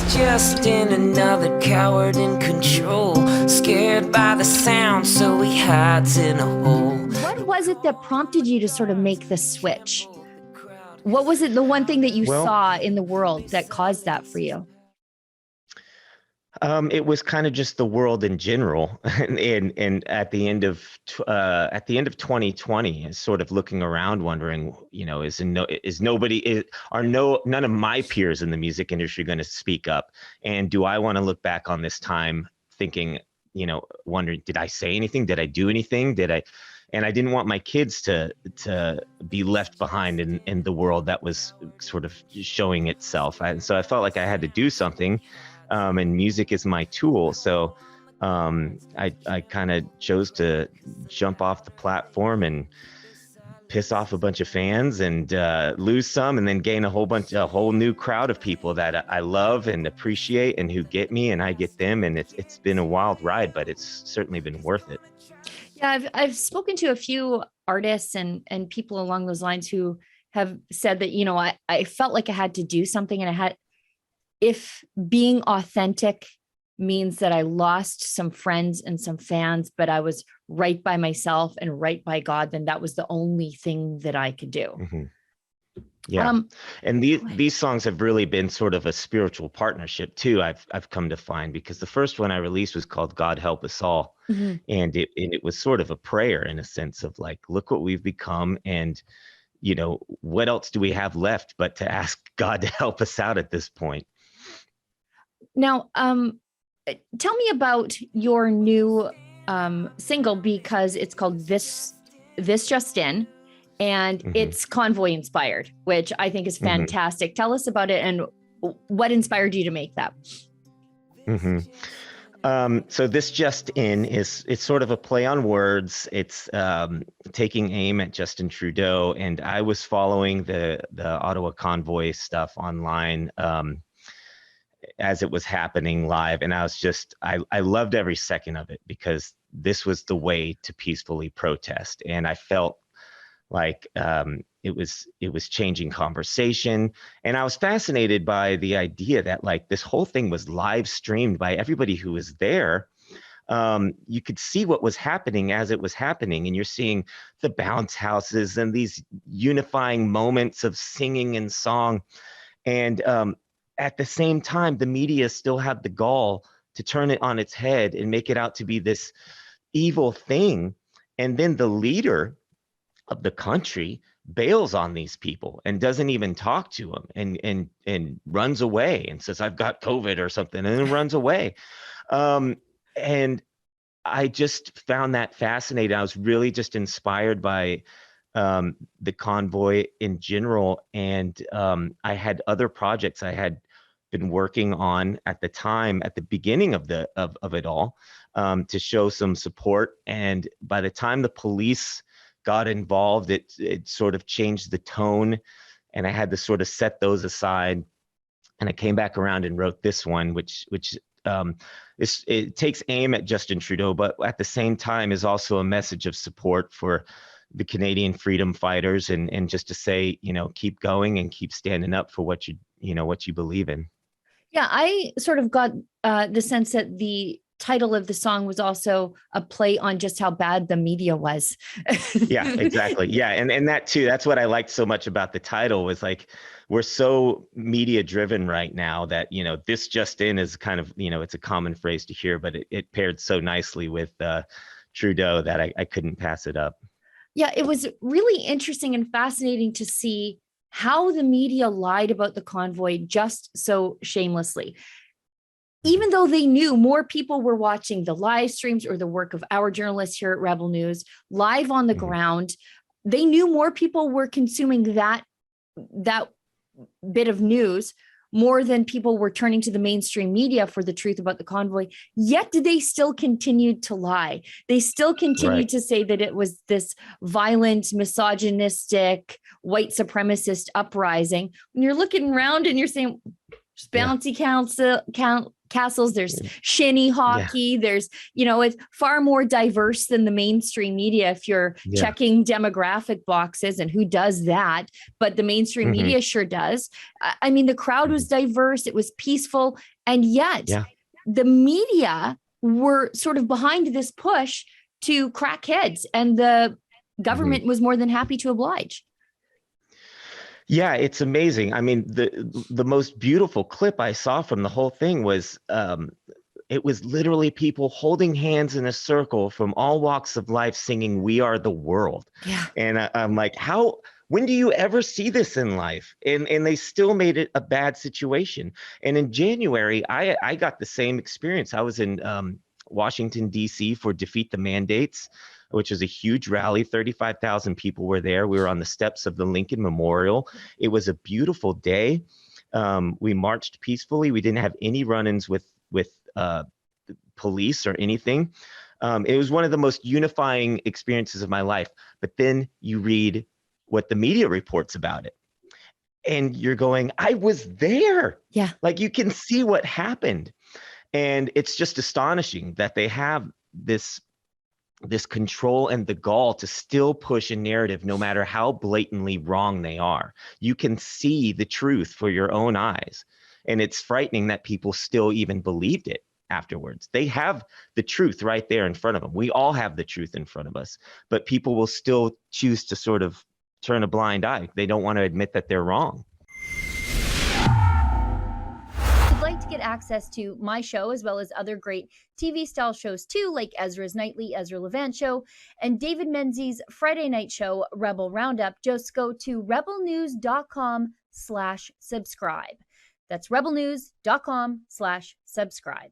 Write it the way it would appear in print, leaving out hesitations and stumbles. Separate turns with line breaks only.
just in, another coward in control, scared by the sound, so he hides in a hole.
What was it that prompted you to sort of make the switch? What was it, the one thing that you saw in the world that caused that for you?
It was kind of just the world in general, and at the end of 2020, sort of looking around, wondering, none of my peers in the music industry going to speak up, and do I want to look back on this time thinking, wondering, did I say anything? Did I do anything? And I didn't want my kids to be left behind in the world that was sort of showing itself, and so I felt like I had to do something. And music is my tool. So I kind of chose to jump off the platform and piss off a bunch of fans and lose some, and then gain a whole new crowd of people that I love and appreciate and who get me and I get them. And it's been a wild ride, but it's certainly been worth it.
Yeah, I've spoken to a few artists and people along those lines who have said that, I felt like I had to do something, and if being authentic means that I lost some friends and some fans, but I was right by myself and right by God, then that was the only thing that I could do.
Mm-hmm. Yeah. And these songs have really been sort of a spiritual partnership too. I've come to find, because the first one I released was called God Help Us All. Mm-hmm. And it was sort of a prayer, in a sense of like, look what we've become. And, what else do we have left but to ask God to help us out at this point?
Now, tell me about your new single, because it's called This Just In, and mm-hmm. it's Convoy inspired, which I think is fantastic. Mm-hmm. Tell us about it and what inspired you to make that.
Mm-hmm. So This Just In it's sort of a play on words. It's taking aim at Justin Trudeau, and I was following the Ottawa Convoy stuff online as it was happening live. And I was I loved every second of it, because this was the way to peacefully protest. And I felt like it was changing conversation. And I was fascinated by the idea that like this whole thing was live streamed by everybody who was there. You could see what was happening as it was happening. And you're seeing the bounce houses and these unifying moments of singing and song. And at the same time, the media still had the gall to turn it on its head and make it out to be this evil thing. And then the leader of the country bails on these people and doesn't even talk to them, and runs away and says, I've got COVID or something, and then runs away. And I just found that fascinating. I was really just inspired by the Convoy in general. And I had other projects I had been working on at the time, at the beginning of it all, to show some support. And by the time the police got involved, it sort of changed the tone, and I had to sort of set those aside. And I came back around and wrote this one, which it takes aim at Justin Trudeau, but at the same time is also a message of support for the Canadian freedom fighters, and just to say, keep going and keep standing up for what you believe in.
Yeah, I sort of got the sense that the title of the song was also a play on just how bad the media was.
Yeah, exactly. Yeah. And that too, that's what I liked so much about the title, was like, we're so media driven right now that, this just in is kind of, it's a common phrase to hear, but it paired so nicely with Trudeau that I couldn't pass it up.
Yeah, it was really interesting and fascinating to see how the media lied about the convoy just so shamelessly. Even though they knew more people were watching the live streams or the work of our journalists here at Rebel News live on the ground, they knew more people were consuming that bit of news more than people were turning to the mainstream media for the truth about the convoy. Yet they still continued to lie. They still continued to say that it was this violent, misogynistic, white supremacist uprising. When you're looking around and you're saying, bouncy castles, there's shinny hockey, there's, it's far more diverse than the mainstream media if you're checking demographic boxes, and who does that? But the mainstream media sure does. I mean, the crowd was diverse, it was peaceful, And yet
Yeah.
the media were sort of behind this push to crack heads, and the government was more than happy to oblige.
Yeah, it's amazing. I mean, the most beautiful clip I saw from the whole thing was it was literally people holding hands in a circle from all walks of life singing "We Are the World."
Yeah.
And I'm like, when do you ever see this in life? And they still made it a bad situation. And in January, I got the same experience. I was in Washington, D.C. for Defeat the Mandates, which is a huge rally. 35,000 people were there. We were on the steps of the Lincoln Memorial. It was a beautiful day. We marched peacefully. We didn't have any run-ins with police or anything. It was one of the most unifying experiences of my life. But then you read what the media reports about it, and you're going, I was there.
Yeah.
Like, you can see what happened. And it's just astonishing that they have this control and the gall to still push a narrative no matter how blatantly wrong they are. You can see the truth for your own eyes. And it's frightening that people still even believed it afterwards. They have the truth right there in front of them. We all have the truth in front of us, but people will still choose to sort of turn a blind eye. They don't want to admit that they're wrong.
If you'd like to get access to my show, as well as other great TV style shows too, like Ezra's Nightly Ezra Levant Show and David Menzies' Friday night show, Rebel Roundup, just go to rebelnews.com/subscribe. That's rebelnews.com/subscribe.